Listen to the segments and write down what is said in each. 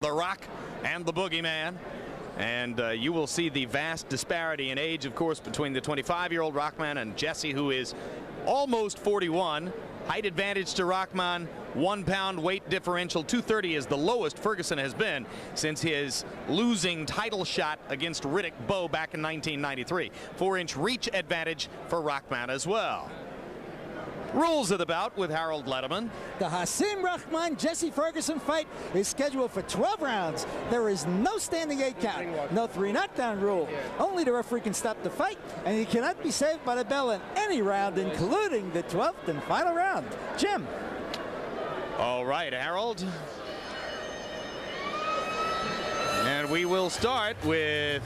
The Rock and the Boogeyman. And you will see the vast disparity in age, of course, between the 25-year-old Rahman and Jesse, who is almost 41. Height advantage to Rahman, 1 pound weight differential. 230 is the lowest Ferguson has been since his losing title shot against Riddick Bowe back in 1993. 4-inch reach advantage for Rahman as well. Rules of the bout with Harold Letterman. The Hasim Rahman Jesse Ferguson fight is scheduled for 12 rounds. There is no standing 8 count, no 3 knockdown rule. Only the referee can stop the fight, and he cannot be saved by the bell in any round, including the 12th and final round. Jim. All right, Harold. And we will start with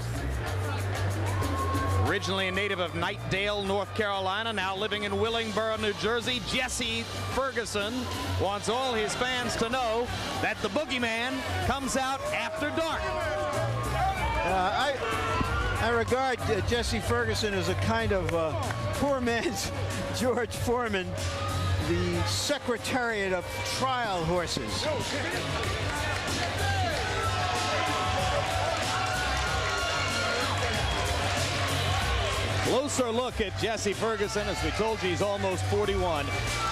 originally a native of Knightdale, North Carolina, now living in Willingboro, New Jersey. Jesse Ferguson wants all his fans to know that the Boogeyman comes out after dark. I regard Jesse Ferguson as a kind of poor man's George Foreman, the Secretariat of Trial Horses. Closer look at Jesse Ferguson. As we told you, he's almost 41.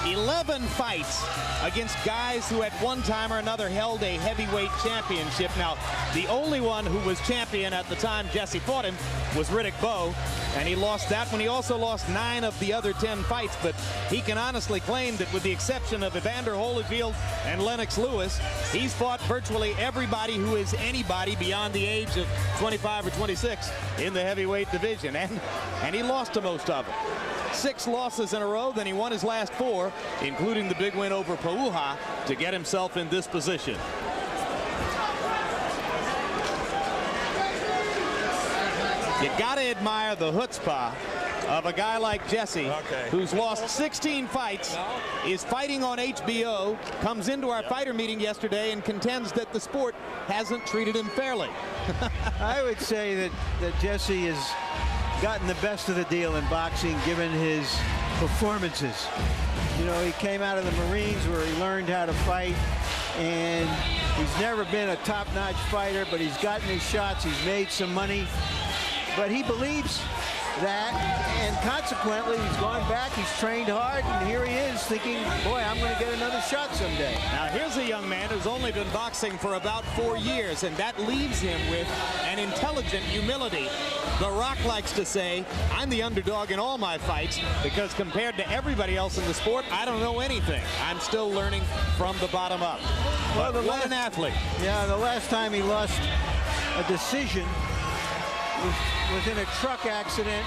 11 fights against guys who at one time or another held a heavyweight championship. Now, the only one who was champion at the time Jesse fought him was Riddick Bowe, and he lost that one. He also lost 9 of the other 10 fights, but he can honestly claim that with the exception of Evander Holyfield and Lennox Lewis, he's fought virtually everybody who is anybody beyond the age of 25 or 26 in the heavyweight division, and he lost to most of them. 6 losses in a row, then he won his last 4, including the big win over Pauha to get himself in this position. You gotta admire the chutzpah of a guy like Jesse, who's lost 16 fights, is fighting on HBO, comes into our fighter meeting yesterday and contends that the sport hasn't treated him fairly. I would say that Jesse has gotten the best of the deal in boxing given his performances. You know, he came out of the Marines where he learned how to fight, and he's never been a top-notch fighter, but he's gotten his shots, he's made some money. But he believes that, and consequently, he's gone back, he's trained hard, and here he is thinking, boy, I'm going to get another shot someday. Now, here's a young man who's only been boxing for about 4 years, and that leaves him with an intelligent humility. The Rock likes to say, I'm the underdog in all my fights, because compared to everybody else in the sport, I don't know anything. I'm still learning from the bottom up. Well, what an athlete. Yeah, the last time he lost a decision was in a truck accident.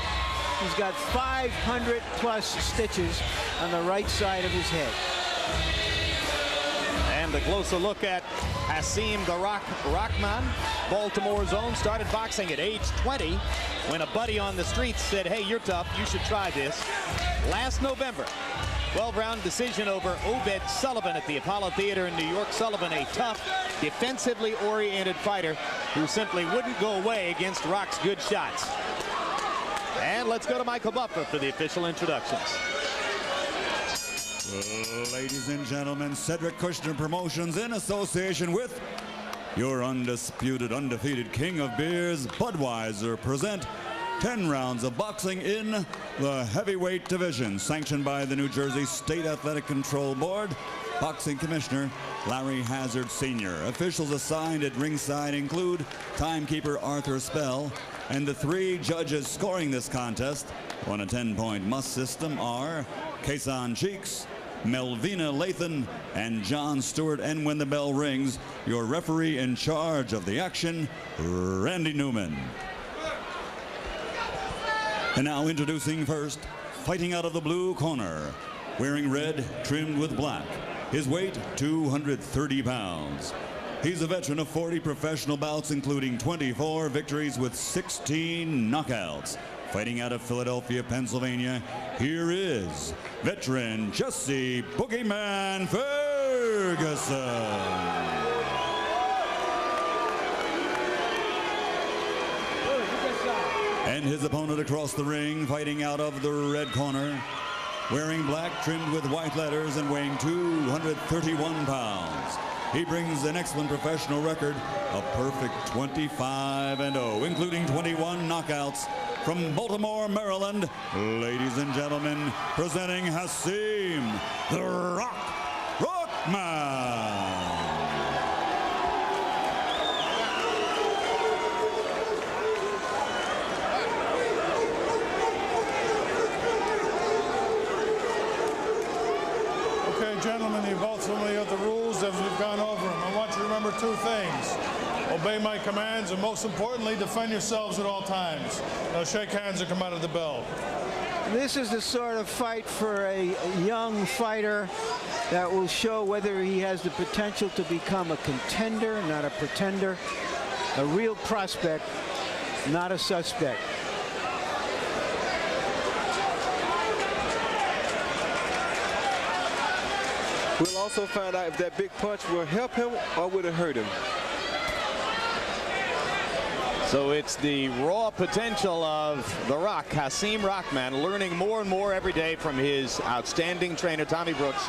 He's got 500 plus stitches on the right side of his head. And a closer look at Hasim the Rock Rahman, Baltimore's own, started boxing at age 20 when a buddy on the streets said, hey, you're tough, you should try this. Last November, 12-round decision over Obed Sullivan at the Apollo Theater in New York. Sullivan, a tough, defensively oriented fighter who simply wouldn't go away against Rock's good shots. And let's go to Michael Buffer for the official introductions. Ladies and gentlemen, Cedric Kushner Promotions in association with your undisputed, undefeated king of beers, Budweiser, present 10 rounds of boxing in the heavyweight division, sanctioned by the New Jersey State Athletic Control Board. Boxing Commissioner Larry Hazard Sr. Officials assigned at ringside include timekeeper Arthur Spell, and the 3 judges scoring this contest on a 10-point must system are Kason Cheeks, Melvina Lathan, and John Stewart. And when the bell rings, your referee in charge of the action, Randy Newman. And now introducing first, fighting out of the blue corner, wearing red trimmed with black, his weight 230 pounds. He's a veteran of 40 professional bouts, including 24 victories with 16 knockouts. Fighting out of Philadelphia, Pennsylvania, here is veteran Jesse Boogeyman Ferguson. And his opponent across the ring, fighting out of the red corner, wearing black trimmed with white letters and weighing 231 pounds. he brings an excellent professional record, a perfect 25-0, including 21 knockouts. From Baltimore, Maryland, ladies and gentlemen, presenting Hasim, the Rahman. Gentlemen, you're both familiar with the rules as we've gone over them. I want you to remember two things. Obey my commands, and most importantly, defend yourselves at all times. Now shake hands and come out of the bell. This is the sort of fight for a young fighter that will show whether he has the potential to become a contender, not a pretender, a real prospect, not a suspect. We'll also find out if that big punch will help him or will it hurt him. So it's the raw potential of the Rock, Hasim Rahman, learning more and more every day from his outstanding trainer, Tommy Brooks,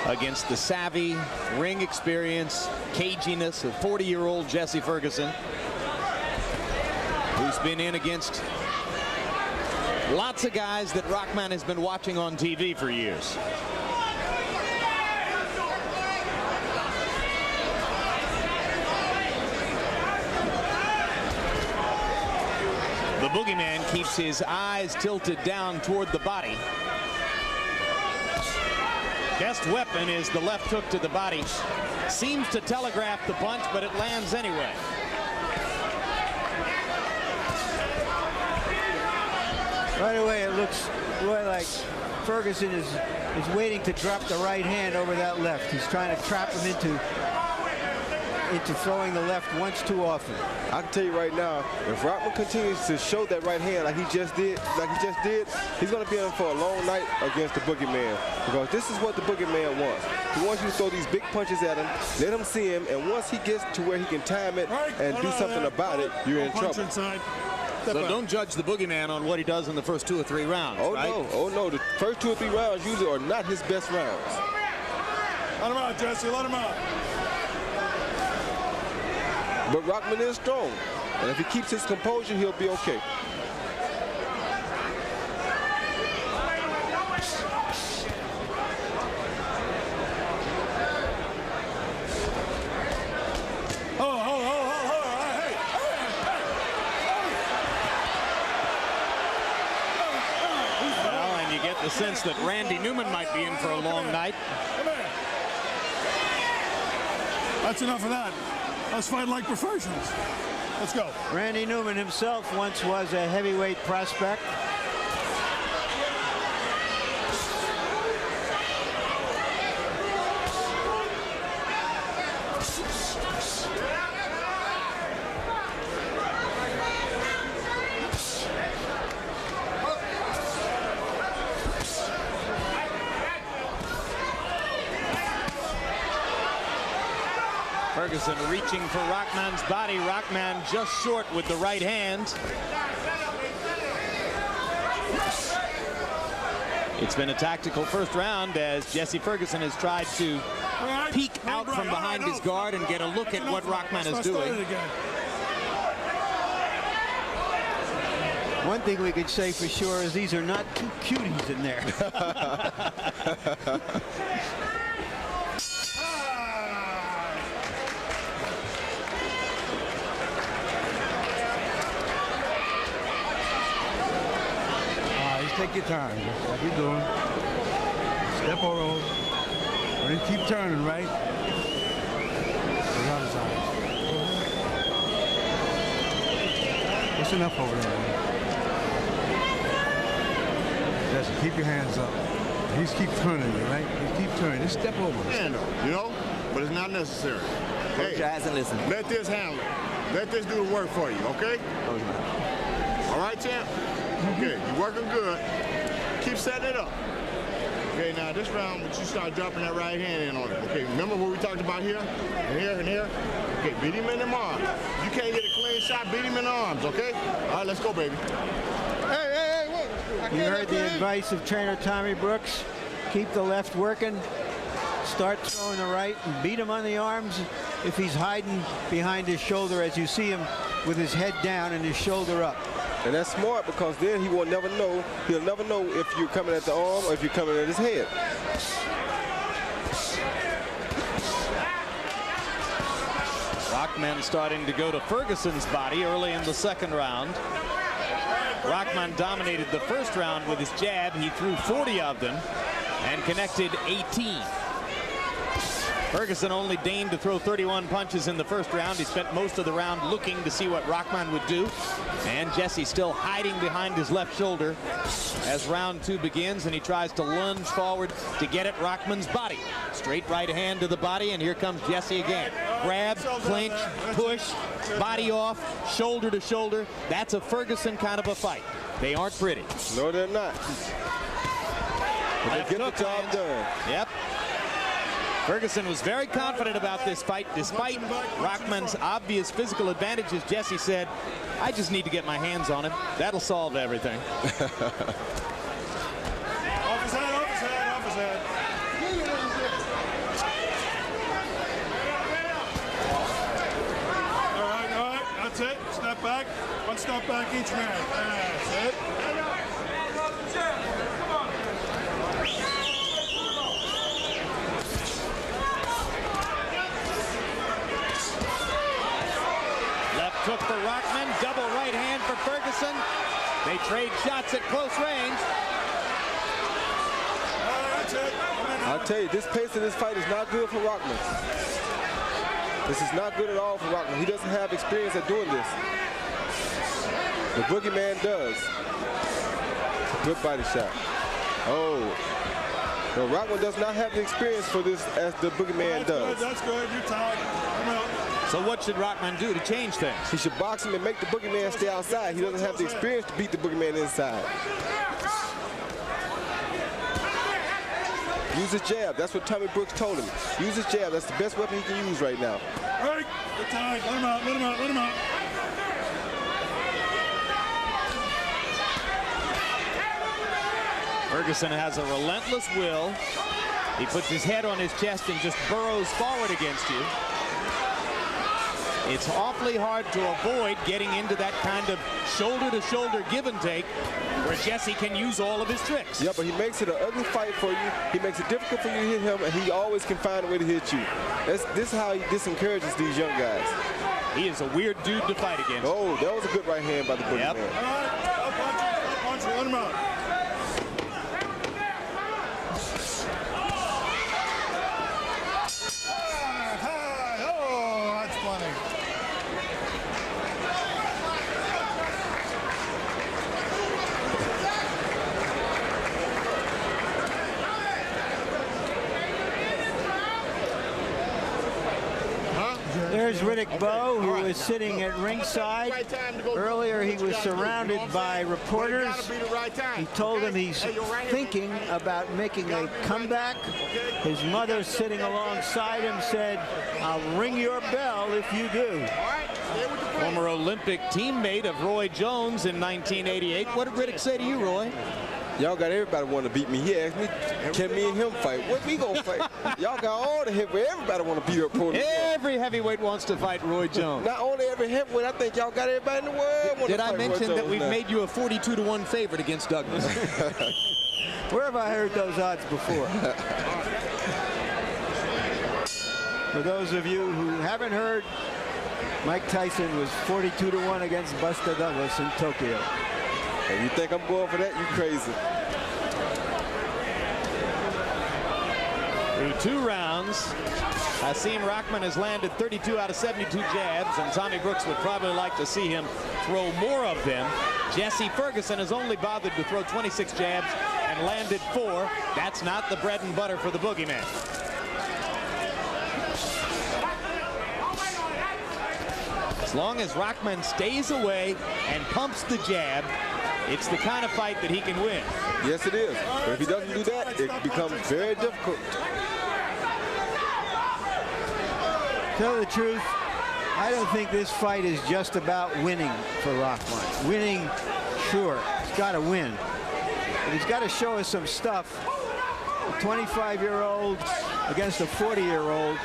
against the savvy, ring experience, caginess of 40-year-old Jesse Ferguson, who's been in against lots of guys that Rahman has been watching on TV for years. The Boogieman keeps his eyes tilted down toward the body. Best weapon is the left hook to the body. Seems to telegraph the punch, but it lands anyway. Right away, it looks like Ferguson is waiting to drop the right hand over that left. He's trying to trap him into throwing the left once too often. I can tell you right now, if Rahman continues to show that right hand like he just did, he's going to be in for a long night against the Boogeyman, because this is what the Boogeyman wants. He wants you to throw these big punches at him, let him see him, and once he gets to where he can time it and do something about it, you're in trouble. So don't judge the Boogeyman on what he does in the first 2 or 3 rounds, oh, right? no. Oh, no. The first 2 or 3 rounds usually are not his best rounds. Let him out, Jesse. Let him out. But Rahman is strong, and if he keeps his composure, he'll be okay. Well, and you get the sense that Randy Newman might be in for a long night. That's enough of that. Let's fight like professionals. Let's go. Randy Newman himself once was a heavyweight prospect. Ferguson reaching for Rahman's body. Rahman just short with the right hand. It's been a tactical first round as Jesse Ferguson has tried to peek out from behind his guard and get a look at what Rahman is doing. One thing we could say for sure is these are not two cuties in there. Take your time, just like you're doing. Step over. When you keep turning, right? Around his eyes. That's enough over there, man. Just keep your hands up. He's keep turning, right? He keep turning. Just step over. Stand up, you know? But it's not necessary. Hey, hasn't listened. let this handle it. Let this do the work for you, okay? All right, champ? Okay, you're working good. Keep setting it up. Okay, now this round, but you start dropping that right hand in on it. Okay, remember what we talked about here? And here and here? Okay, beat him in the arms. You can't get a clean shot, beat him in the arms, okay? All right, let's go, baby. Hey, what? You heard the advice of trainer Tommy Brooks. Keep the left working. start throwing the right and beat him on the arms if he's hiding behind his shoulder, as you see him with his head down and his shoulder up. And that's smart, because then he will never know. He'll never know if you're coming at the arm or if you're coming at his head. Rahman starting to go to Ferguson's body early in the second round. Rahman dominated the first round with his jab. He threw 40 of them and connected 18. Ferguson only deigned to throw 31 punches in the first round. He spent most of the round looking to see what Rahman would do. And Jesse still hiding behind his left shoulder as round 2 begins, and he tries to lunge forward to get at Rahman's body. Straight right hand to the body, and here comes Jesse again. Grab, clinch, push, body off, shoulder to shoulder. That's a Ferguson kind of a fight. They aren't pretty. No, they're not. But they get the job done. Yep. Ferguson was very confident about this fight, despite Rahman's obvious physical advantages. Jesse said, I just need to get my hands on him. That'll solve everything. Off his head, off his head, off his head. All right, that's it. Step back. One step back each man. That's it. Took for Rahman, double right hand for Ferguson. They trade shots at close range. I'll tell you, this pace of this fight is not good for Rahman. This is not good at all for Rahman. He doesn't have experience at doing this. The Boogeyman does. Good body shot. Oh. No, Rahman does not have the experience for this as the Boogeyman does. That's good. You're tired. I'm out. So what should Rahman do to change things? He should box him and make the Boogeyman stay outside. He doesn't have the experience to beat the Boogeyman inside. Use his jab. That's what Tommy Brooks told him. Use his jab. That's the best weapon he can use right now. Right. Good time. Let him out. Let him out. Let him out. Ferguson has a relentless will. He puts his head on his chest and just burrows forward against you. It's awfully hard to avoid getting into that kind of shoulder-to-shoulder give and take where Jesse can use all of his tricks. Yeah, but he makes it an ugly fight for you. He makes it difficult for you to hit him, and he always can find a way to hit you. This is how he disencourages these young guys. He is a weird dude to fight against. Oh, that was a good right hand by the Boogeyman. Yep. All right, I'll punch you. Let him out. Oh, that's funny. There's Riddick Bowe, who is sitting at ringside. Earlier, he was surrounded by reporters. He told them he's thinking about making a comeback. His mother, sitting alongside him, said, I'll ring your bell if you do. Former Olympic teammate of Roy Jones in 1988. What did Riddick say to you, Roy? Y'all got everybody want to beat me. He asked me, can me and him fight? What we gonna fight? Y'all got all the heavyweight. Everybody want to beat up opponent. Every heavyweight wants to fight Roy Jones. Not only every heavyweight, I think y'all got everybody in the world. Did I mention that we've made you a 42-1 favorite against Douglas? Where have I heard those odds before? For those of you who haven't heard, Mike Tyson was 42-1 against Buster Douglas in Tokyo. If you think I'm going for that, you crazy. Through 2 rounds, Hasim Rahman has landed 32 out of 72 jabs, and Tommy Brooks would probably like to see him throw more of them. Jesse Ferguson has only bothered to throw 26 jabs and landed 4. That's not the bread and butter for the Boogeyman. As long as Rahman stays away and pumps the jab, it's the kind of fight that he can win. Yes, it is. But if he doesn't do that, it becomes very difficult. Tell the truth, I don't think this fight is just about winning for Rahman. Winning, sure, he's got to win. But he's got to show us some stuff. A 25-year-old against a 40-year-old.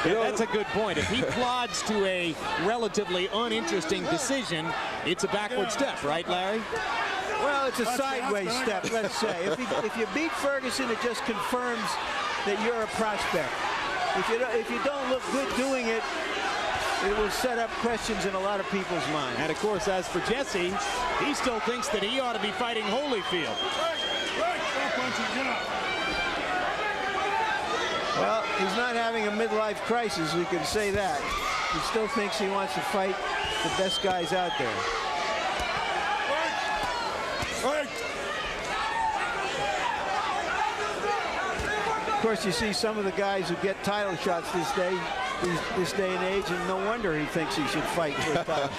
Yeah, that's a good point. If he plods to a relatively uninteresting decision, it's a backward step, right, Larry? Well, it's a sideways step, let's say. If you beat Ferguson, it just confirms that you're a prospect. If you don't look good doing it, it will set up questions in a lot of people's minds. And, of course, as for Jesse, he still thinks that he ought to be fighting Holyfield. Well, he's not having a midlife crisis, we can say that. He still thinks he wants to fight the best guys out there. Of course, you see some of the guys who get title shots this day and age, and no wonder he thinks he should fight for a title.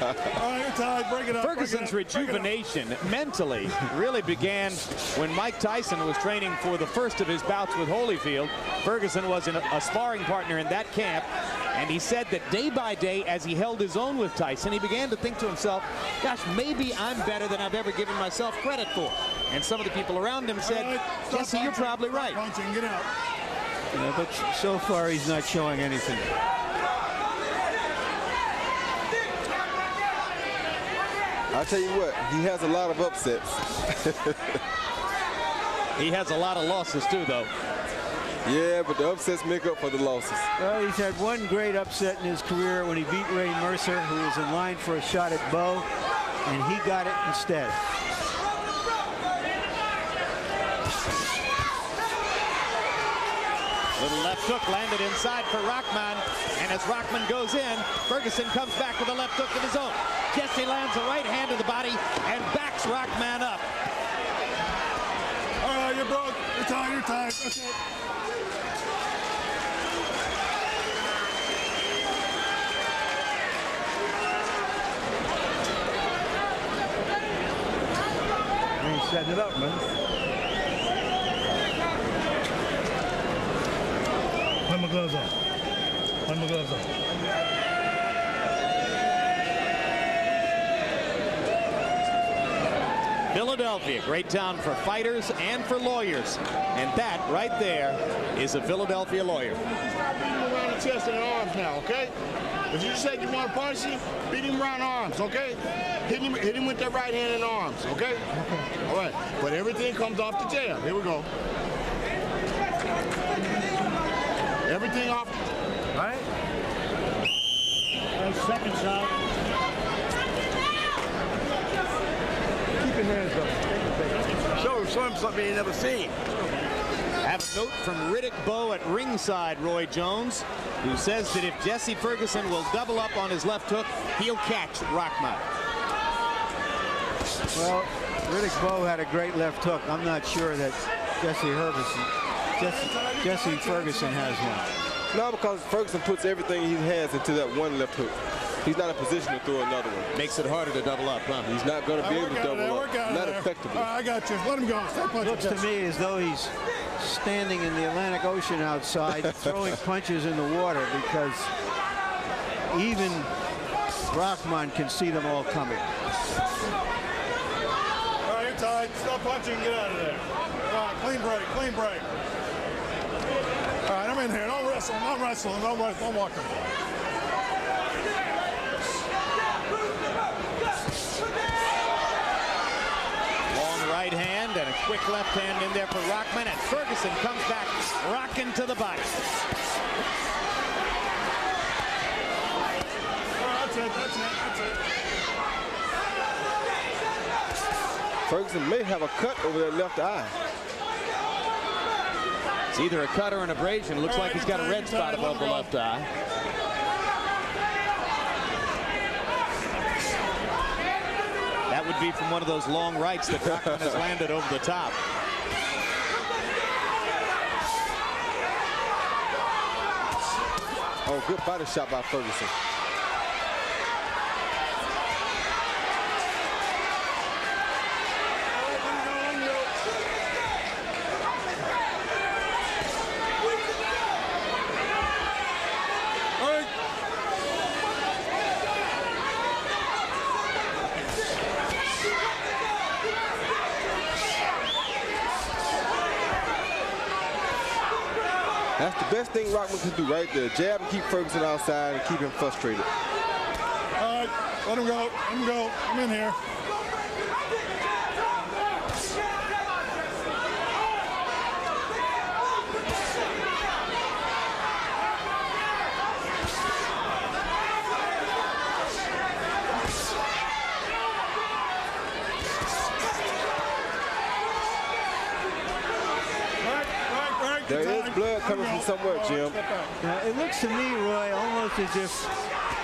All right, you're tied. Break it up. Ferguson's rejuvenation mentally really began when Mike Tyson was training for the first of his bouts with Holyfield. Ferguson was a sparring partner in that camp, and he said that day by day, as he held his own with Tyson, he began to think to himself, gosh, maybe I'm better than I've ever given myself credit for. And some of the people around him said, Jesse, you're probably right. Get out. Yeah, but so far he's not showing anything. I'll tell you what, he has a lot of upsets. He has a lot of losses too, though. Yeah, but the upsets make up for the losses. Well, he's had one great upset in his career when he beat Ray Mercer, who was in line for a shot at Bo, and he got it instead. Little left hook landed inside for Rahman, and as Rahman goes in, Ferguson comes back with a left hook of his own. Jesse lands a right hand to the body and backs Rahman up. All right, you're broke. You're tied. You're tied. That's it. Ain't setting it up, man. Put my gloves on. Put my gloves on. Philadelphia, great town for fighters and for lawyers. And that right there is a Philadelphia lawyer. Stop beating him around the chest and the arms now, okay? If you said you want to punish him, beat him around the arms, okay? Hit him with that right hand and arms, okay? All right, but everything comes off the jab. Here we go. Everything off. Right? Second shot. Keep your hands up. Show him something he ain't never seen. Have a note from Riddick Bowe at ringside, Roy Jones, who says that if Jesse Ferguson will double up on his left hook, he'll catch Rahman. Well, Riddick Bowe had a great left hook. I'm not sure that Jesse Ferguson has one. No, because Ferguson puts everything he has into that one left hook. He's not in a position to throw another one. Makes it harder to double up, huh? He's not going to be able to double up. Not effectively. I got you. Let him go. Looks to me as though he's standing in the Atlantic Ocean outside throwing punches in the water, because even Rahman can see them all coming. All right, you're tied. Stop punching and get out of there. All right, clean break, clean break. All right, I'm in here. Don't wrestle. I'm wrestling. Don't walk him. Long right hand and a quick left hand in there for Rahman, and Ferguson comes back rocking to the body. That's it. Ferguson may have a cut over that left eye. It's either a cut or an abrasion. It looks like he's got a red spot above the left eye. That would be from one of those long rights that Rahman has landed over the top. Oh, good body shot by Ferguson. best thing Rahman can do right there. Jab and keep Ferguson outside and keep him frustrated. All right, let him go. Let him go. I'm in here. There is blood coming from somewhere, Jim. Now, it looks to me, Roy, almost as if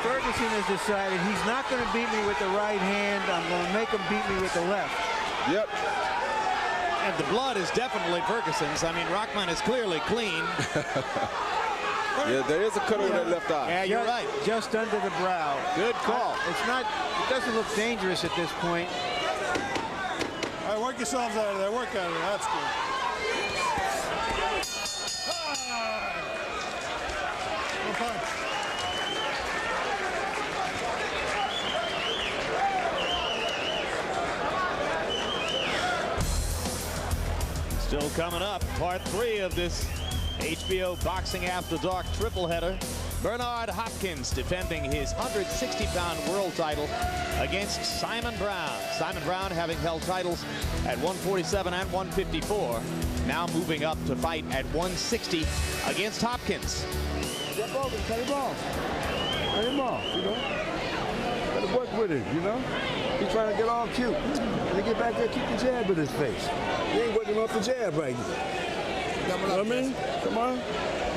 Ferguson has decided he's not going to beat me with the right hand. I'm going to make him beat me with the left. Yep. And the blood is definitely Ferguson's. I mean, Rahman is clearly clean. Yeah, there is a cut over that left eye. Yeah, you're right. Just under the brow. Good call. It's not, it doesn't look dangerous at this point. All right, work yourselves out of there. Work out of there. That's good. Still coming up, part 3 of this HBO Boxing After Dark triple header. Bernard Hopkins defending his 160-pound world title against Simon Brown. Simon Brown having held titles at 147 and 154. Now moving up to fight at 160 against Hopkins. Step over, cut him off. Cut him off, you know. Got to work with him, you know. He's trying to get all cute. And he get back there, keep the jab in his face. He ain't working off the jab right now. You know what I mean? Come on.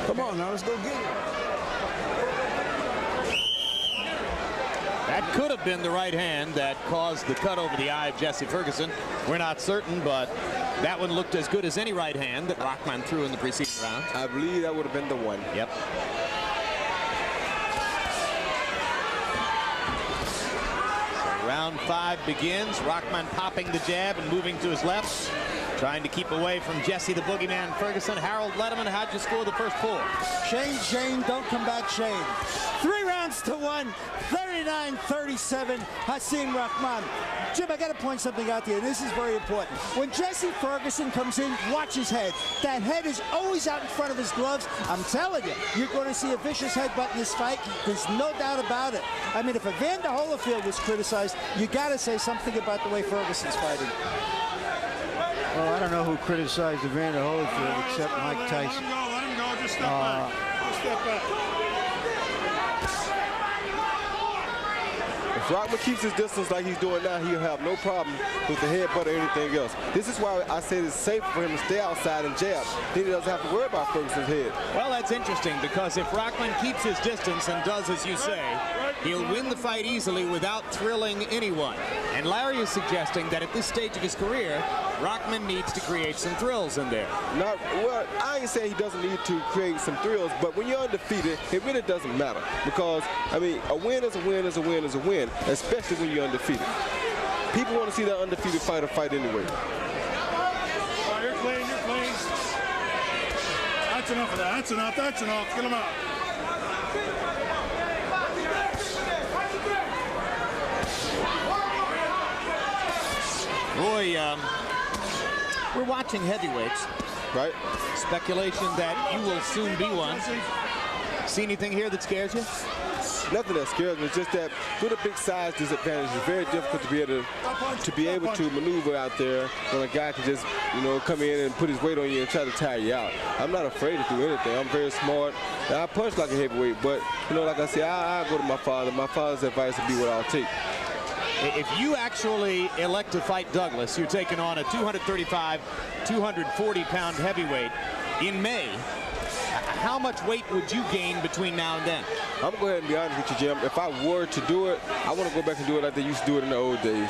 Come on now, let's go get it. That could have been the right hand that caused the cut over the eye of Jesse Ferguson. We're not certain, but that one looked as good as any right hand that Rahman threw in the preceding round. I believe that would have been the one. Yep. So round 5 begins. Rahman popping the jab and moving to his left. Trying to keep away from Jesse the Boogeyman Ferguson. Harold Letterman, how'd you score the first 4? Shane, don't come back, Shane. 3 rounds to 1, 39-37, Hasim Rahman. Jim, I got to point something out to you. This is very important. When Jesse Ferguson comes in, watch his head. That head is always out in front of his gloves. I'm telling you, you're going to see a vicious headbutt in this fight. There's no doubt about it. I mean, if Evander Holyfield was criticized, you got to say something about the way Ferguson's fighting. Well, I don't know who criticized Evander Holyfield except Mike Tyson. Let him go. Just step back. Just step back. If Rahman keeps his distance like he's doing now, he'll have no problem with the headbutt or anything else. This is why I say it's safe for him to stay outside and jab. Then he doesn't have to worry about Ferguson's head. Well, that's interesting because if Rahman keeps his distance and does as you say, he'll win the fight easily without thrilling anyone. And Larry is suggesting that at this stage of his career, Rahman needs to create some thrills in there. Well, I ain't saying he doesn't need to create some thrills, but when you're undefeated, it really doesn't matter. Because, I mean, a win is a win is a win is a win, especially when you're undefeated. People want to see that undefeated fighter fight anyway. Oh, you're clean, you're clean. That's enough of that. That's enough. That's enough. Get him out. Roy, we're watching heavyweights. Right? Speculation that you will soon be one. See anything here that scares you? Nothing that scares me. It's just that with a big size disadvantage, it's very difficult to be able to maneuver out there when a guy can just, you know, come in and put his weight on you and try to tire you out. I'm not afraid to do anything. I'm very smart. And I punch like a heavyweight, but, you know, like I said, I go to my father. My father's advice would be what I'll take. If you actually elect to fight Douglas, you're taking on a 235, 240-pound heavyweight in May. How much weight would you gain between now and then? I'm going to go ahead and be honest with you, Jim. If I were to do it, I want to go back and do it like they used to do it in the old days.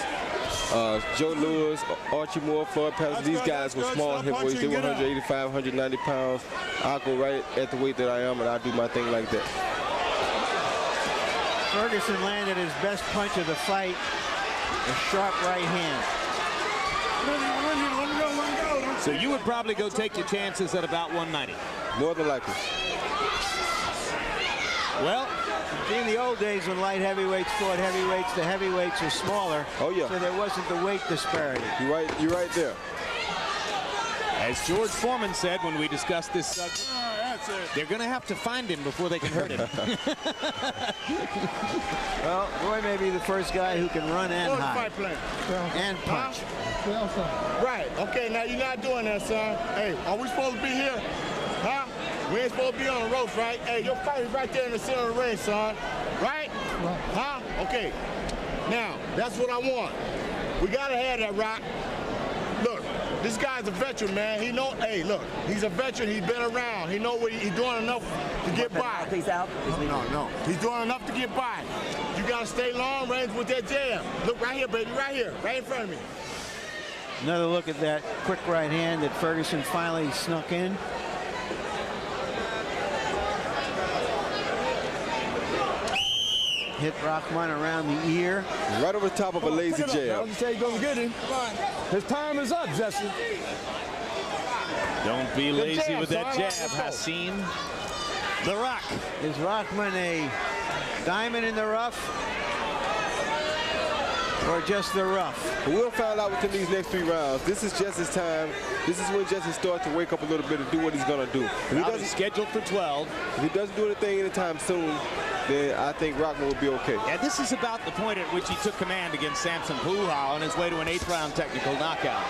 Joe Lewis, Archie Moore, Floyd Patterson, these guys were small heavyweights. They were 185, 190 pounds. I'll go right at the weight that I am, and I'll do my thing like that. Ferguson landed his best punch of the fight, a sharp right hand. So you would probably go take your chances at about 190. More than likely. Well, in the old days when light heavyweights fought heavyweights, the heavyweights were smaller. Oh, yeah. So there wasn't the weight disparity. You're right there. As George Foreman said when we discussed this subject, They're going to have to find him before they can hurt him. Well, Roy may be the first guy who can run and hide. And punch. Right. Okay, now you're not doing that, son. Hey, are we supposed to be here? Huh? We ain't supposed to be on the ropes, right? Hey, your fight is right there in the center of the ring, son. Right? Huh? Okay. Now, that's what I want. We got to have that, Rock. Look, this guy's a veteran, man. He know, hey, look, he's a veteran. He's been around. He know what he's doing enough to get by. He's out. No. He's doing enough to get by. You got to stay long range with that jab. Look right here, baby, right here, right in front of me. Another look at that quick right hand that Ferguson finally snuck in. Hit Rahman around the ear. Right over the top of a lazy jab. I'll say he's gonna get him. His time is up, Jesse. Don't be lazy with that jab, Hasim. The Rock. Is Rahman a diamond in the rough? Or just the rough? We'll find out within these next 3 rounds. This is Jesse's time. This is when Jesse starts to wake up a little bit and do what he's going to do. If he doesn't scheduled for 12. If he doesn't do anything anytime soon, then I think Rahman will be okay. Yeah, this is about the point at which he took command against Samson Puha on his way to an 8th round technical knockout.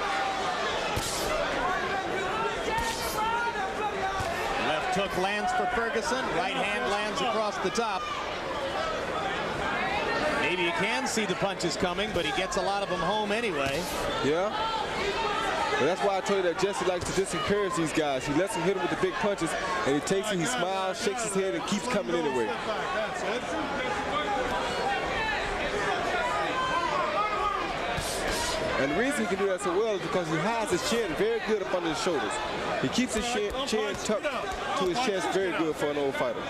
Left hook lands for Ferguson. Right hand lands across the top. Maybe you can see the punches coming, but he gets a lot of them home anyway. Yeah. And that's why I told you that Jesse likes to disencourage these guys. He lets them hit him with the big punches, and he takes it, he smiles, shakes his head, and keeps coming anyway. And the reason he can do that so well is because he hides his chin very good up under his shoulders. He keeps his chin tucked to his chest very good for an old fighter.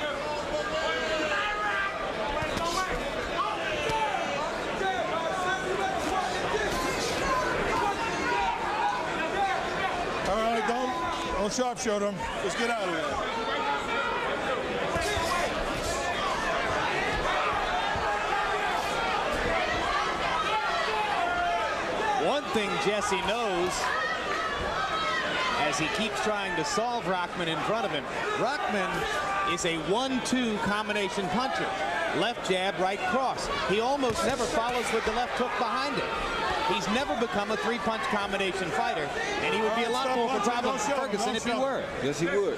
All right, don't sharpshoot him. Let's get out of there. One thing Jesse knows, as he keeps trying to solve Rahman in front of him, Rahman is a 1-2 combination puncher. Left jab, right cross. He almost never follows with the left hook behind it. He's never become a 3-punch combination fighter, and he would be a lot more of a problem for Ferguson if he were. Yes, he would.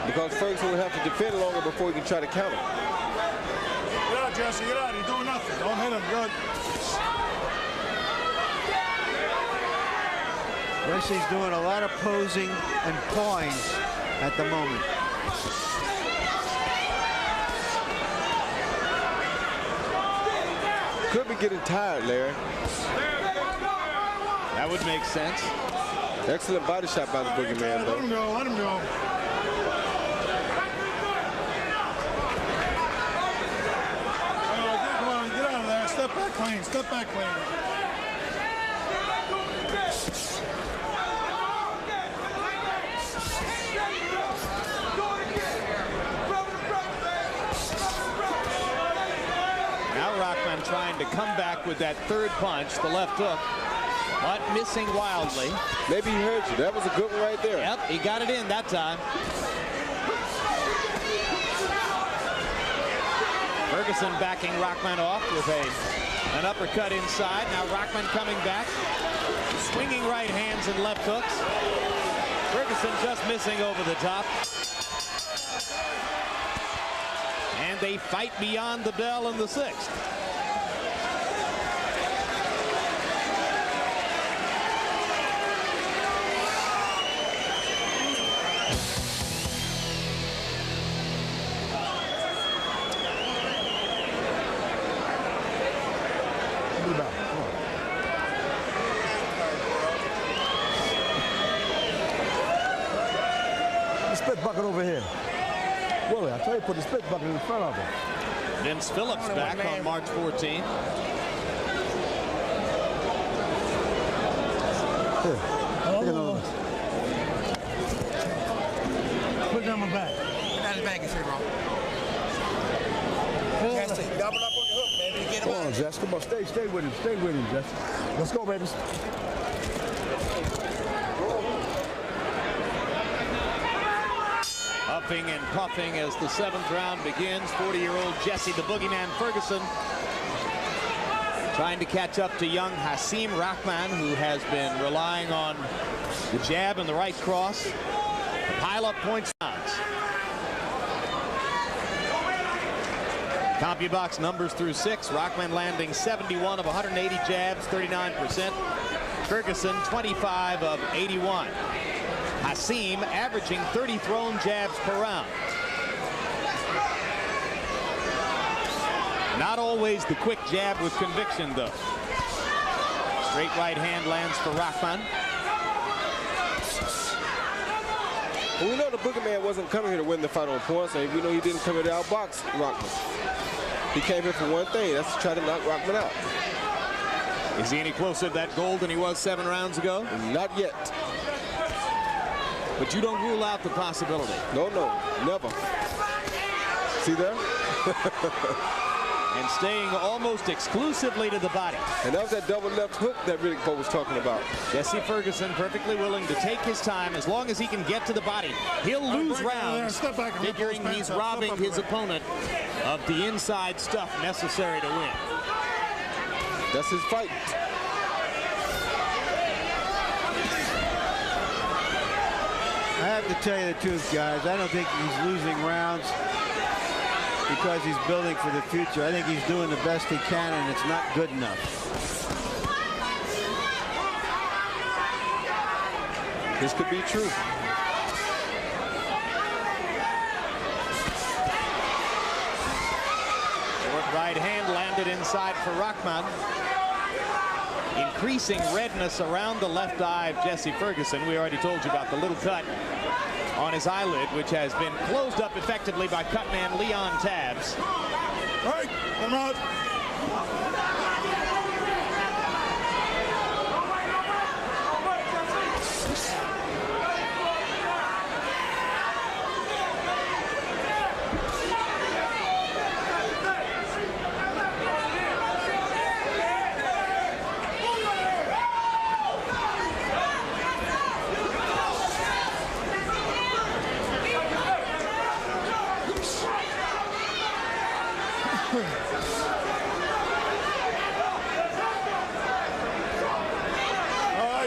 Because Ferguson would have to defend longer before he can try to counter. Get out, Jesse, get out. He's doing nothing. Don't hit him. Good. Jesse's doing a lot of posing and pawing at the moment. Could be getting tired, Larry. That would make sense. Excellent body shot by the Boogeyman, though. Let him go, let him go. Come on, get out of there. Step back clean, step back clean. Now Rahman trying to come back with that 3rd punch, the left hook, but missing wildly. Maybe he heard you. That was a good one right there. Yep, he got it in that time. Ferguson backing Rahman off with an uppercut inside. Now Rahman coming back, swinging right hands and left hooks. Ferguson just missing over the top. And they fight beyond the bell in the 6th. The spit bucket over here. Willie, I tell you, put the spit bucket in front of him. Vince Phillips back on March 14th. Here, take another one. Put it on my back. Put that in the bag and say, wrong. Jesse, double up on the hook, baby. Get him Come on, out. Jess. Come on, stay with him. Stay with him, Jess. Let's go, baby. A huffing and puffing as the 7th round begins. 40-year-old Jesse the Boogieman Ferguson trying to catch up to young Hasim Rahman, who has been relying on the jab and the right cross to pile up points. CompuBox numbers through 6. Rahman landing 71 of 180 jabs, 39%. Ferguson 25 of 81. Hasim averaging 30 thrown jabs per round. Not always the quick jab with conviction, though. Straight right hand lands for Rahman. Well, we know the Boogieman wasn't coming here to win the fight on points, and we know he didn't come here to outbox Rahman. He came here for one thing, that's to try to knock Rahman out. Is he any closer to that goal than he was 7 rounds ago? Not yet. But you don't rule out the possibility. No, never. See there? And staying almost exclusively to the body. And that was that double left hook that Riddick Bowe was talking about. Jesse Ferguson perfectly willing to take his time as long as he can get to the body. He'll lose rounds, figuring he's robbing his opponent of the inside stuff necessary to win. That's his fight. I have to tell you the truth, guys. I don't think he's losing rounds because he's building for the future. I think he's doing the best he can, and it's not good enough. This could be true. Short right hand landed inside for Rahman. Increasing redness around the left eye of Jesse Ferguson. We already told you about the little cut on his eyelid, which has been closed up effectively by cutman Leon Tabbs. All right, I'm out.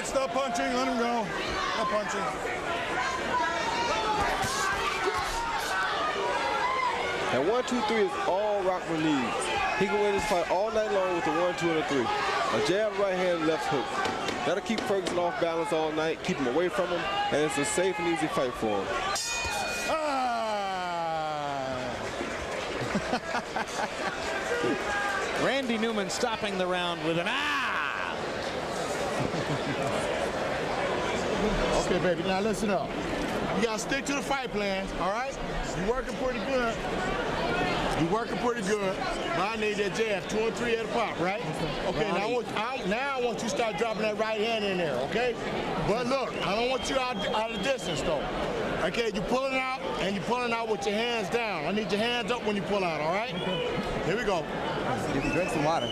Stop punching, let him go. Stop punching. And 1, 2, 3 is all Rahman needs. He can win this fight all night long with a 1, 2, and a 3. A jab, right hand, left hook. That'll keep Ferguson off balance all night, keep him away from him, and it's a safe and easy fight for him. Randy Newman stopping the round with an Okay, baby, now listen up. You gotta stick to the fight plan, all right? You're working pretty good. You're working pretty good. But I need that jab, 2 and 3 at a pop, right? Okay, now I want you to start dropping that right hand in there, okay? But look, I don't want you out of the distance, though. Okay, you're pulling out, and you're pulling out with your hands down. I need your hands up when you pull out, all right? Here we go. You can drink some water.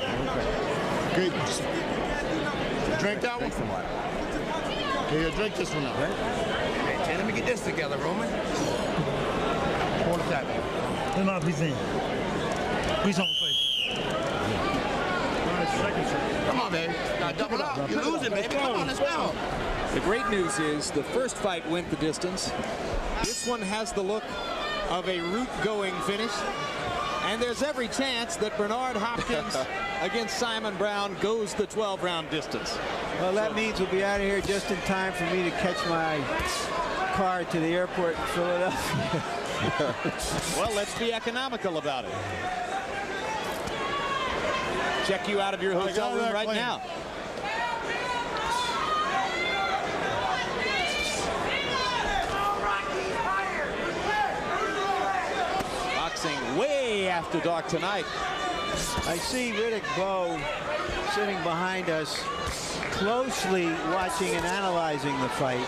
Okay. Drink that one? Drink some water. Here, drink this one now. Hey, let me get this together, Roman. Hold it tight. Come on, please. Please don't play. Come on, baby. Now double up. You're losing, baby. Come on, let's go. The great news is the first fight went the distance. This one has the look of a route-going finish. And there's every chance that Bernard Hopkins against Simon Brown goes the 12-round distance. Well, that means we'll be out of here just in time for me to catch my car to the airport in Philadelphia. Well, let's be economical about it. Check you out of your hotel room right now. Boxing way after dark tonight. I see Riddick Bowe sitting behind us, closely watching and analyzing the fight,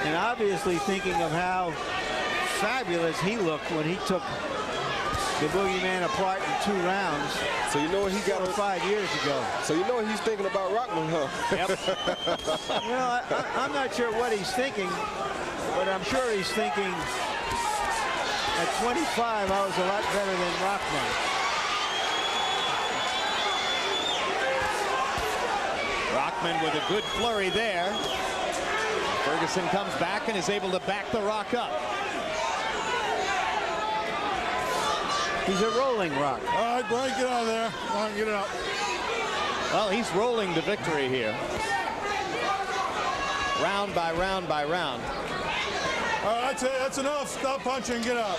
and obviously thinking of how fabulous he looked when he took the Boogieman apart in 2 rounds. So you know what he got 5 years ago. So you know what he's thinking about Rahman, huh? Yep. You know, I'm not sure what he's thinking, but I'm sure he's thinking At 25, I was a lot better than Rahman. Rahman with a good flurry there. Ferguson comes back and is able to back the Rock up. He's a rolling Rock. All right, Brian, get out of there. Come on, get it out. Well, he's rolling to victory here. Round by round by round. All right, that's it. That's enough. Stop punching. Get out.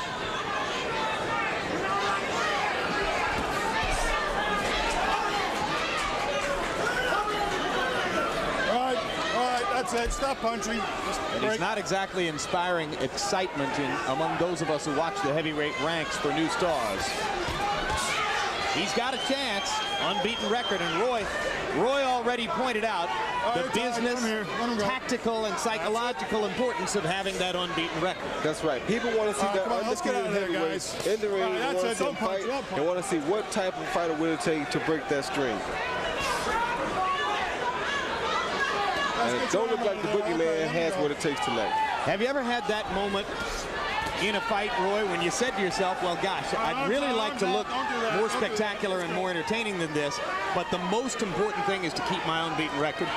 All right, that's it. Stop punching. And he's not exactly inspiring excitement among those of us who watch the heavyweight ranks for new stars. He's got a chance, unbeaten record, and Roy already pointed out the business, tactical, and psychological importance of having that unbeaten record. That's right. People want to see that undefeated heavyweight in the ring. They want to see him fight. They want to see what type of fighter will it take to break that string. And it don't look like the Boogeyman has what it takes tonight. Have you ever had that moment in a fight, Roy, when you said to yourself, well, gosh, I'd really like to look more spectacular and more entertaining than this, but the most important thing is to keep my unbeaten record?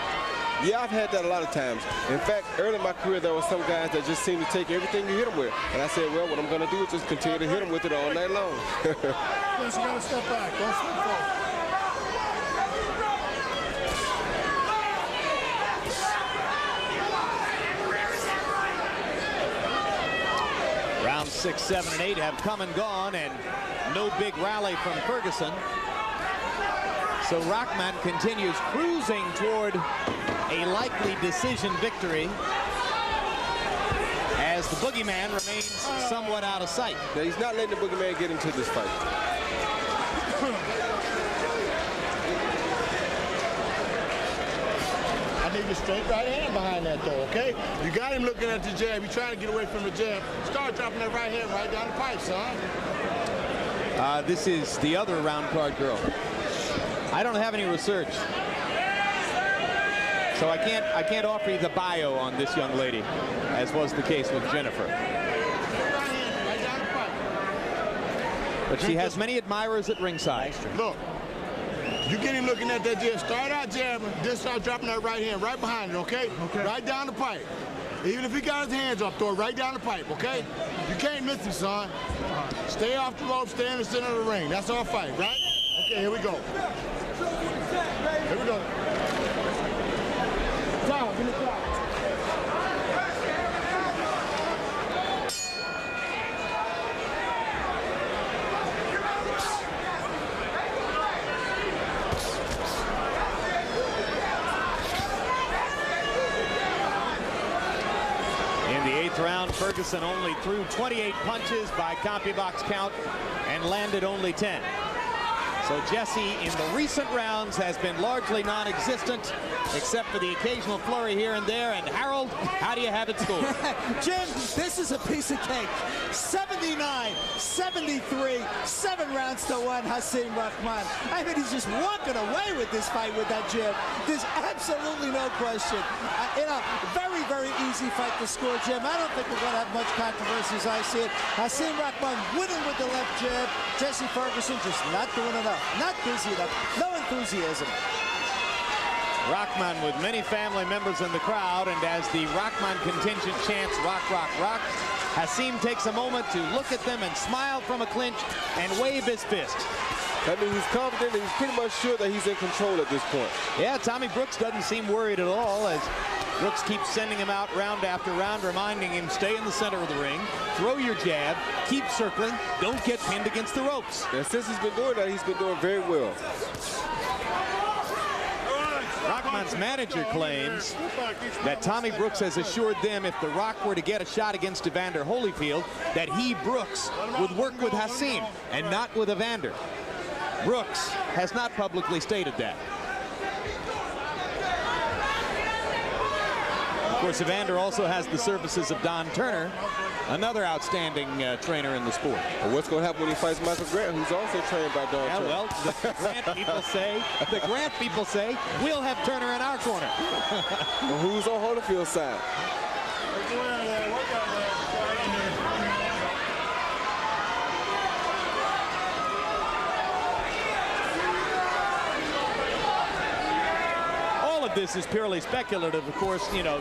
Yeah, I've had that a lot of times. In fact, early in my career, there were some guys that just seemed to take everything you hit them with. And I said, well, what I'm going to do is just continue to hit them with it all night long. Yes, you got to step back. Don't slip forward. Round 6, 7, and 8 have come and gone, and no big rally from Ferguson. So Rahman continues cruising toward a likely decision victory as the Boogeyman remains somewhat out of sight. Now, he's not letting the Boogeyman get into this fight. I need a straight right hand behind that, though, okay? You got him looking at the jab. You're trying to get away from the jab. Start dropping that right hand right down the pipe, son. This is the other round card girl. I don't have any research, so I can't offer you the bio on this young lady, as was the case with Jennifer. But she has many admirers at ringside. Look, you get him looking at that jab. Start out jabbing, then start dropping that right hand right behind it, okay? Right down the pipe. Even if he got his hands up, throw it right down the pipe, okay? You can't miss him, son. Stay off the rope, stay in the center of the ring. That's our fight, right? Okay, here we go. Here we go. Time, give me time. In the 8th round, Ferguson only threw 28 punches by CompuBox count and landed only 10. So Jesse, in the recent rounds, has been largely non-existent, except for the occasional flurry here and there. And Harold, how do you have it scored? Jim, this is a piece of cake. 79-73, 7 rounds to 1, Hasim Rahman. I mean, he's just walking away with this fight with that jab. There's absolutely no question. In a very, very easy fight to score, Jim. I don't think we're going to have much controversy as I see it. Hasim Rahman winning with the left jab. Jesse Ferguson just not doing enough. Not busy enough. No enthusiasm. Rahman with many family members in the crowd, and as the Rahman contingent chants "Rock, rock, rock," Hasim takes a moment to look at them and smile from a clinch and wave his fist. I mean, he's confident and he's pretty much sure that he's in control at this point. Yeah, Tommy Brooks doesn't seem worried at all, as Brooks keeps sending him out round after round, reminding him, stay in the center of the ring, throw your jab, keep circling, don't get pinned against the ropes. And since he's been doing that, he's been doing very well. Rahman's manager claims that Tommy Brooks has assured them if The Rock were to get a shot against Evander Holyfield, that he, Brooks, would work with Hasim and not with Evander. Brooks has not publicly stated that. Of course, Evander also has the services of Don Turner, another outstanding trainer in the sport. Well, what's going to happen when he fights Michael Grant, who's also trained by Don Turner? Well, the Grant people say, we'll have Turner in our corner. Well, who's on Holyfield's side? of this is purely speculative. Of course, you know,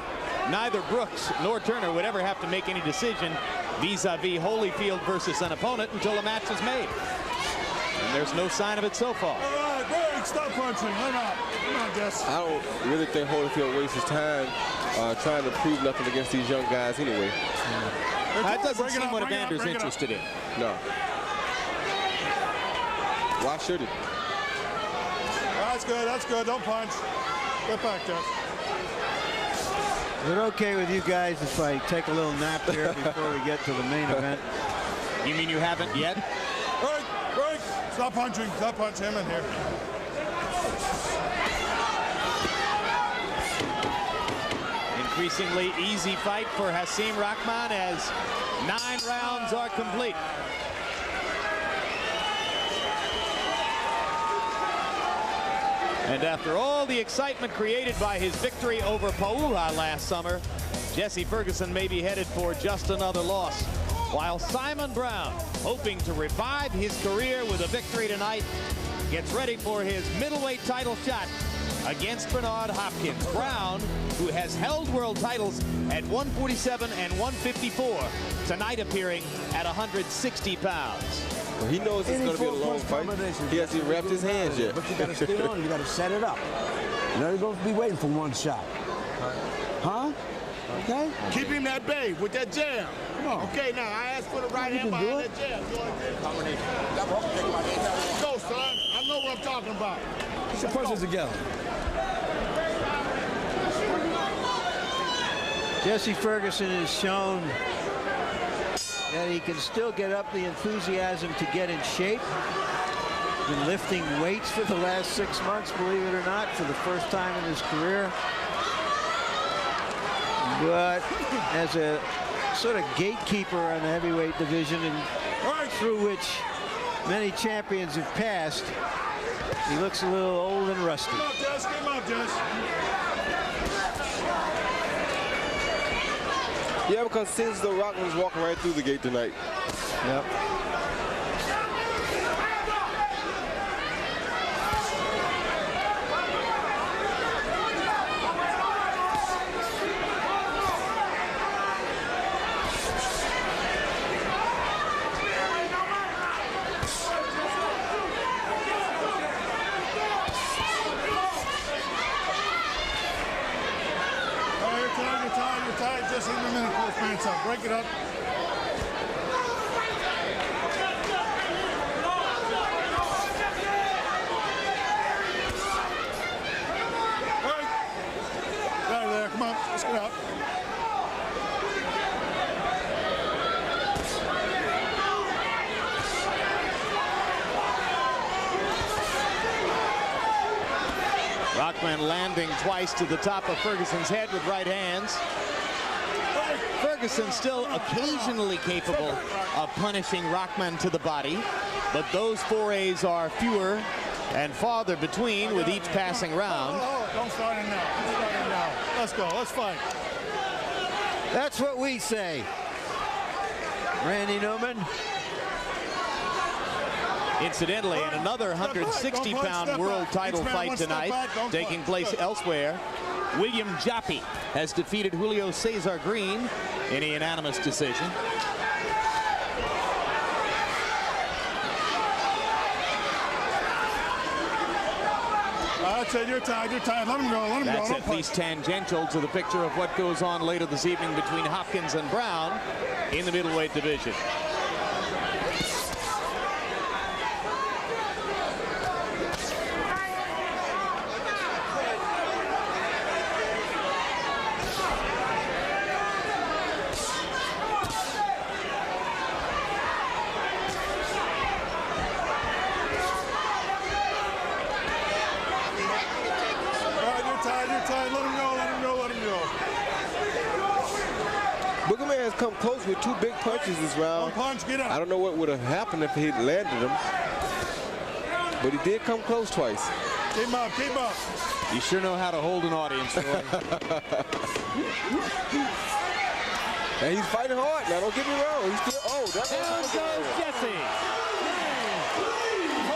neither Brooks nor Turner would ever have to make any decision vis-a-vis Holyfield versus an opponent until a match is made. And there's no sign of it so far. All right, break, stop punching. Come on, Jess. I don't really think Holyfield wastes his time trying to prove nothing against these young guys anyway. That doesn't seem what Evander's interested in. No. Why should he? That's good, that's good. Don't punch. Get back, Jeff. Is it okay with you guys if I take a little nap here before we get to the main event? You mean you haven't yet? Break. Stop punching. Stop punching him in here. Increasingly easy fight for Hasim Rahman as 9 rounds are complete. And after all the excitement created by his victory over Pauha last summer, Jesse Ferguson may be headed for just another loss. While Simon Brown, hoping to revive his career with a victory tonight, gets ready for his middleweight title shot against Bernard Hopkins. Brown, who has held world titles at 147 and 154, tonight appearing at 160 pounds. Well, he knows it's going to be a long fight. He hasn't wrapped his hands yet. But you got to stay on. You got to set it up. You're not going to be waiting for one shot. Huh? Okay? Keep him at bay with that jab. Okay, now I asked for the right hand behind that jab. Go, son. I know what I'm talking about. Put your punches together. Jesse Ferguson has shown that he can still get up the enthusiasm to get in shape. Been lifting weights for the last 6 months, believe it or not, for the first time in his career. But as a sort of gatekeeper in the heavyweight division, and through which many champions have passed, he looks a little old and rusty. Come on, Jess. Come on, Jess. Yeah, because since the Rockman was walking right through the gate tonight. Yep. Just in a minute, pull his pants up. Break it up. Right there, come on, let's get out. Rahman landing twice to the top of Ferguson's head with right hands. Ferguson still occasionally capable of punishing Rahman to the body, but those forays are fewer and farther between with each passing round. Don't start it now. Don't start it now. Let's go. Let's fight. That's what we say. Randy Newman. Incidentally, in another 160-pound world title fight tonight, taking place elsewhere, William Jaffe has defeated Julio Cesar Green in a unanimous decision. That's it. You're tied. You're tied. Let him go. Let him go. That's at least tangential to the picture of what goes on later this evening between Hopkins and Brown in the middleweight division. Boogieman has come close with 2 big punches this round. I don't know what would have happened if he'd landed them, but he did come close twice. Keep him up, keep him up. You sure know how to hold an audience, Troy. And he's fighting hard now, don't get me wrong. He's still, Down goes Jesse. 4,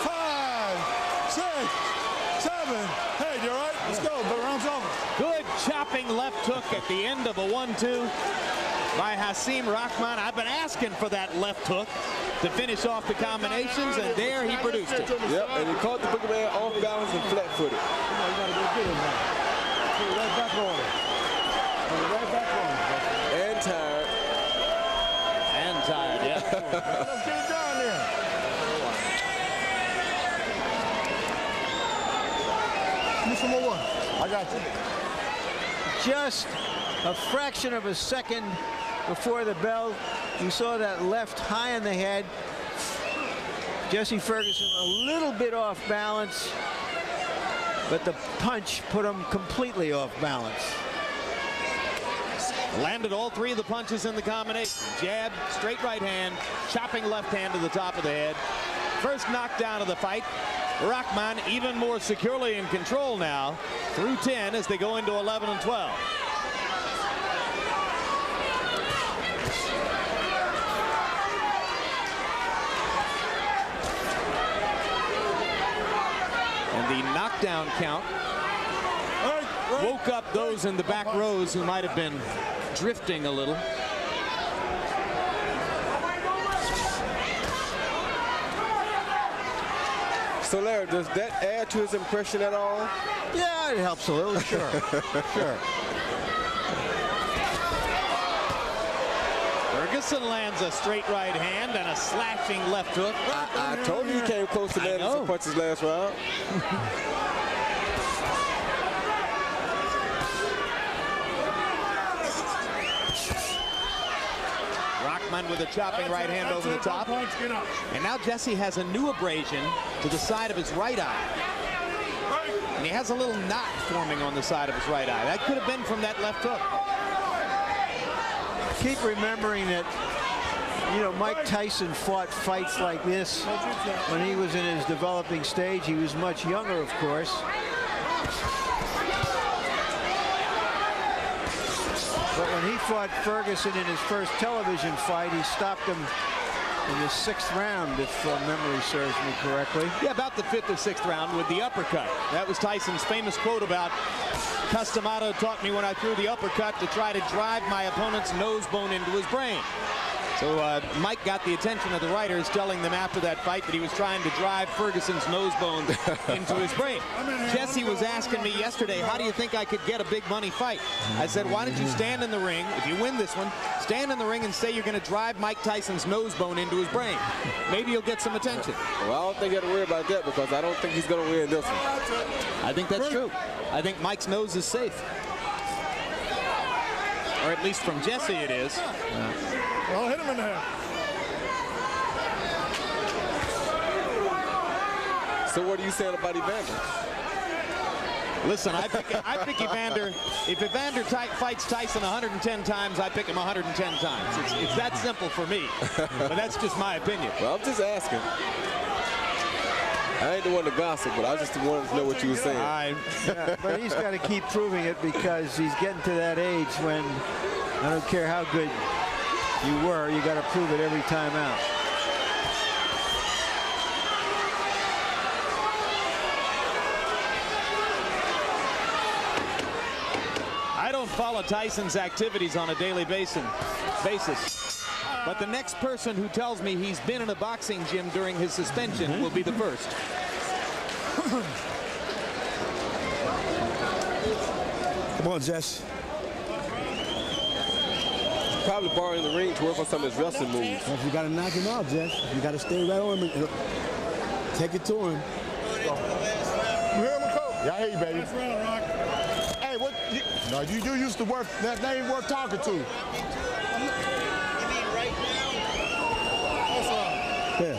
5, 6, 7. Hey, Round's over. Good chopping left hook at the end of a 1-2 by Hasim Rahman. I've been asking for that left hook to finish off the combinations, and there he produced it. Yep, and he caught the Boogieman off balance and flat-footed. Right back on it. Right back on it. And tired. And tired, yeah. Let's get it down there. Give me some more one. I got you. Just a fraction of a second before the bell, you saw that left high in the head. Jesse Ferguson a little bit off balance, but the punch put him completely off balance. Landed all three of the punches in the combination. Jab, straight right hand, chopping left hand to the top of the head. First knockdown of the fight. Rahman even more securely in control now through 10 as they go into 11 and 12. And the knockdown count woke up those in the back rows who might have been drifting a little. So, Larry, does that add to his impression at all? Yeah, it helps a little, sure. Sure. Ferguson lands a straight right hand and a slashing left hook. I told you he came close to landing some punches last round. Rahman with a chopping right hand over the top. And now Jesse has a new abrasion to the side of his right eye. And he has a little knot forming on the side of his right eye. That could have been from that left hook. Keep remembering that, you know, Mike Tyson fought fights like this when he was in his developing stage. He was much younger, of course. But when he fought Ferguson in his first television fight, he stopped him in the 6th round, if memory serves me correctly. Yeah, about the 5th or 6th round with the uppercut. That was Tyson's famous quote about, Customado taught me when I threw the uppercut to try to drive my opponent's nose bone into his brain. So Mike got the attention of the writers, telling them after that fight that he was trying to drive Ferguson's nose bone into his brain. Jesse was asking me yesterday, how do you think I could get a big money fight? I said, why don't you stand in the ring, if you win this one, stand in the ring and say you're going to drive Mike Tyson's nose bone into his brain. Maybe you'll get some attention. Well, I don't think you have to worry about that because I don't think he's going to win this one. I think that's true. I think Mike's nose is safe. Or at least from Jesse it is. Well, hit him in the head. So what are you saying about Evander? Listen, I pick Evander. If Evander fights Tyson 110 times, I pick him 110 times. It's that simple for me. But that's just my opinion. Well, I'm just asking. I ain't the one to gossip, but I just wanted to know what you were saying. Yeah, but he's got to keep proving it because he's getting to that age when I don't care how good you were, you got to prove it every time out. I don't follow Tyson's activities on a daily basis. But the next person who tells me he's been in a boxing gym during his suspension will be the first. Come on, Jess. Probably borrowing the ring to work on some of his wrestling moves. Well, you got to knock him out, Jess. You got to stay right on him and take it to him. You hear him, Coach? Yeah, I hear you, baby. That's round, Rock. Hey, what? No, you do used to work. That ain't worth talking to. Here.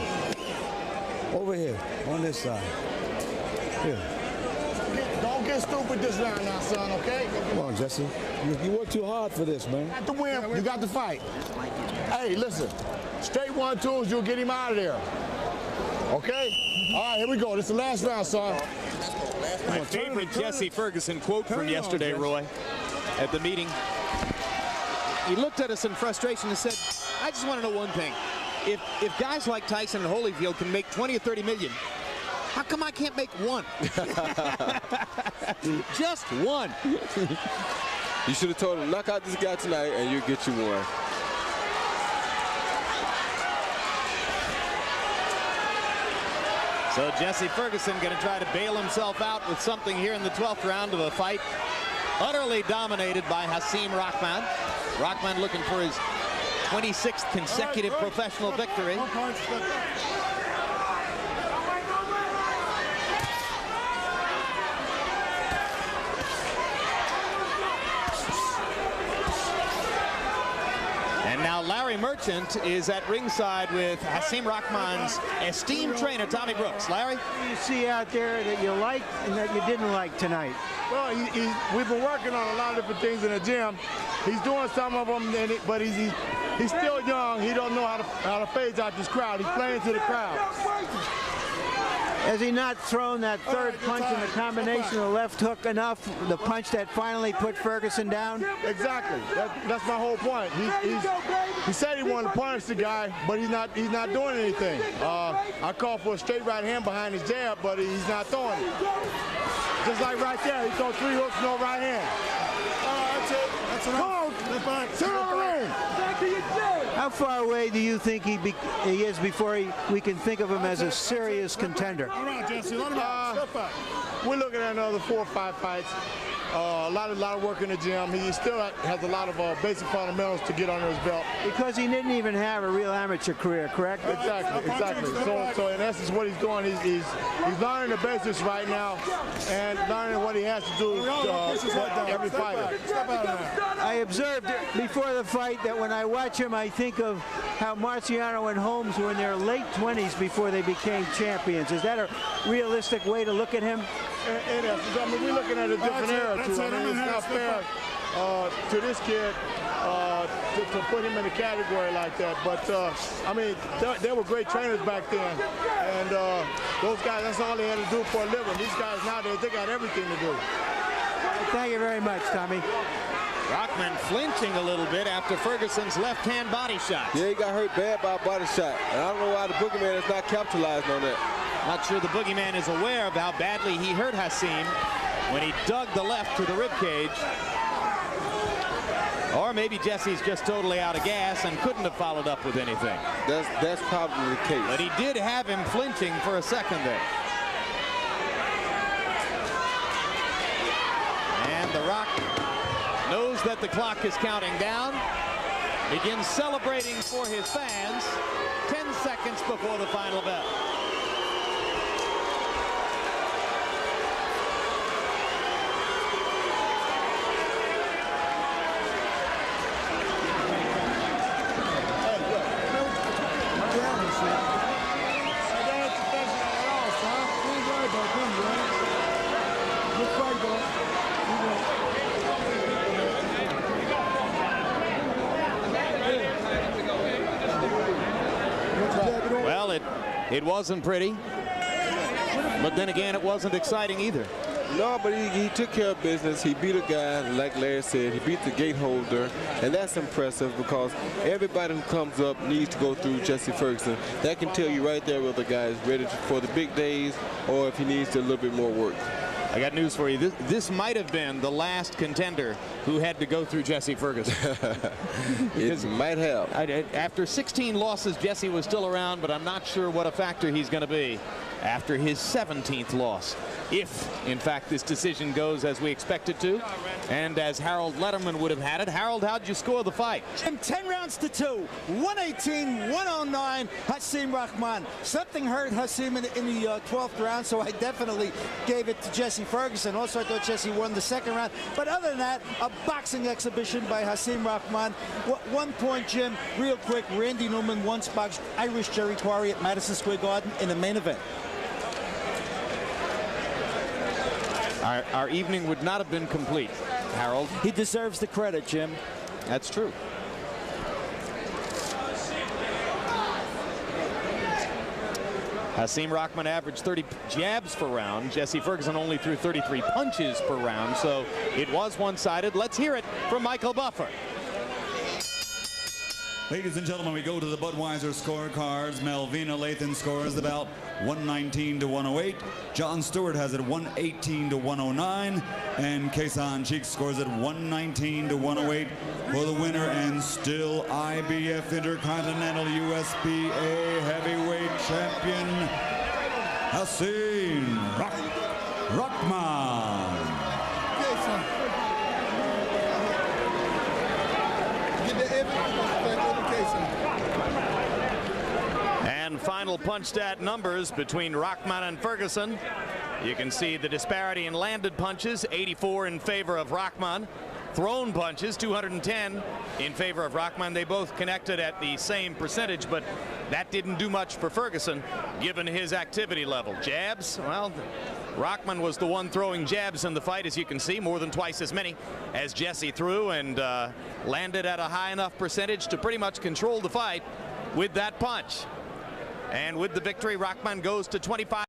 Over here, on this side. Here. Don't get stupid this round now, son, okay? Come on, Jesse. You work too hard for this, man. You got to win. You got to fight. Hey, listen. Straight 1-2s, you'll get him out of there. Okay? All right, here we go. This is the last round, son. My favorite Jesse Ferguson quote from yesterday, Roy, at the meeting. He looked at us in frustration and said, I just want to know one thing. If guys like Tyson and Holyfield can make 20 or 30 million, How come I can't make one? Just one. You should have told him, knock out this guy tonight and you'll get you one. So Jesse Ferguson going to try to bail himself out with something here in the 12th round of a fight utterly dominated by Hasim Rahman. Rahman looking for his 26th consecutive professional victory. And now Larry Merchant is at ringside with Hasim Rahman's esteemed trainer, Tommy Brooks. Larry? What do you see out there that you liked and that you didn't like tonight? Well, we've been working on a lot of different things in the gym. He's doing some of them, but he's still young. He don't know how to phase out this crowd. He's playing to the crowd. Has he not thrown that third punch in the combination of the left hook enough, the punch that finally put Ferguson down? Exactly. That's my whole point. He said he wanted to punish the guy, but he's not doing anything. I called for a straight right hand behind his jab, but he's not throwing it. Just like right there, he threw 3 hooks, no right hand. That's it. That's enough. Sit on the ring. How far away do you think he is before we can think of him as a serious contender? All right, Jesse, let him out. We're looking at another 4 or 5 fights. A lot of work in the gym. He still has a lot of basic fundamentals to get under his belt. Because he didn't even have a real amateur career, correct? Exactly. So in essence, what he's doing, he's learning the basics right now and learning what he has to do every fighter. I observed before the fight that when I watch him, I think of how Marciano and Holmes were in their late 20s before they became champions. Is that a realistic way to look at him? It is. I mean, we're looking at a different era, too. I mean, it's not fair to this kid to put him in a category like that. But, I mean, they were great trainers back then. And those guys, that's all they had to do for a living. These guys nowadays, they got everything to do. Thank you very much, Tommy. Rahman flinching a little bit after Ferguson's left-hand body shot. Yeah, he got hurt bad by a body shot. And I don't know why the Boogieman is not capitalizing on that. Not sure the Boogeyman is aware of how badly he hurt Hasim when he dug the left to the ribcage. Or maybe Jesse's just totally out of gas and couldn't have followed up with anything. That's probably the case. But he did have him flinching for a second there. And The Rock knows that the clock is counting down. Begins celebrating for his fans 10 seconds before the final bell. Well, it wasn't pretty, but then again, it wasn't exciting either. No, but he took care of business. He beat a guy, like Larry said, he beat the gate holder, and that's impressive because everybody who comes up needs to go through Jesse Ferguson. That can tell you right there whether the guy is ready for the big days or if he needs a little bit more work. I got news for you. This might have been the last contender who had to go through Jesse Ferguson. It might have. After 16 losses, Jesse was still around, but I'm not sure what a factor he's going to be after his 17th loss. If, in fact, this decision goes as we expect it to, and as Harold Letterman would have had it. Harold, how'd you score the fight? 10 rounds to 2, 118-109, Hasim Rahman. Something hurt Hasim in the 12th round, so I definitely gave it to Jesse Ferguson. Also, I thought Jesse won the second round. But other than that, a boxing exhibition by Hasim Rahman. 1 point, Jim, real quick. Randy Newman once boxed Irish Jerry Quarry at Madison Square Garden in the main event. Our evening would not have been complete, Harold. He deserves the credit, Jim. That's true. Hasim Rahman averaged 30 jabs per round. Jesse Ferguson only threw 33 punches per round, so it was one-sided. Let's hear it from Michael Buffer. Ladies and gentlemen, we go to the Budweiser scorecards. Melvina Lathan scores the bout 119 to 108. John Stewart has it 118 to 109. And Kason Cheeks scores it 119 to 108 for the winner and still IBF Intercontinental USBA Heavyweight Champion, Hasim Rahman. And final punch stat numbers between Rahman and Ferguson. You can see the disparity in landed punches, 84 in favor of Rahman. Thrown punches, 210 in favor of Rahman. They both connected at the same percentage, but that didn't do much for Ferguson given his activity level. Jabs, well, Rahman was the one throwing jabs in the fight, as you can see, more than twice as many as Jesse threw, and landed at a high enough percentage to pretty much control the fight with that punch. And with the victory, Rahman goes to 25.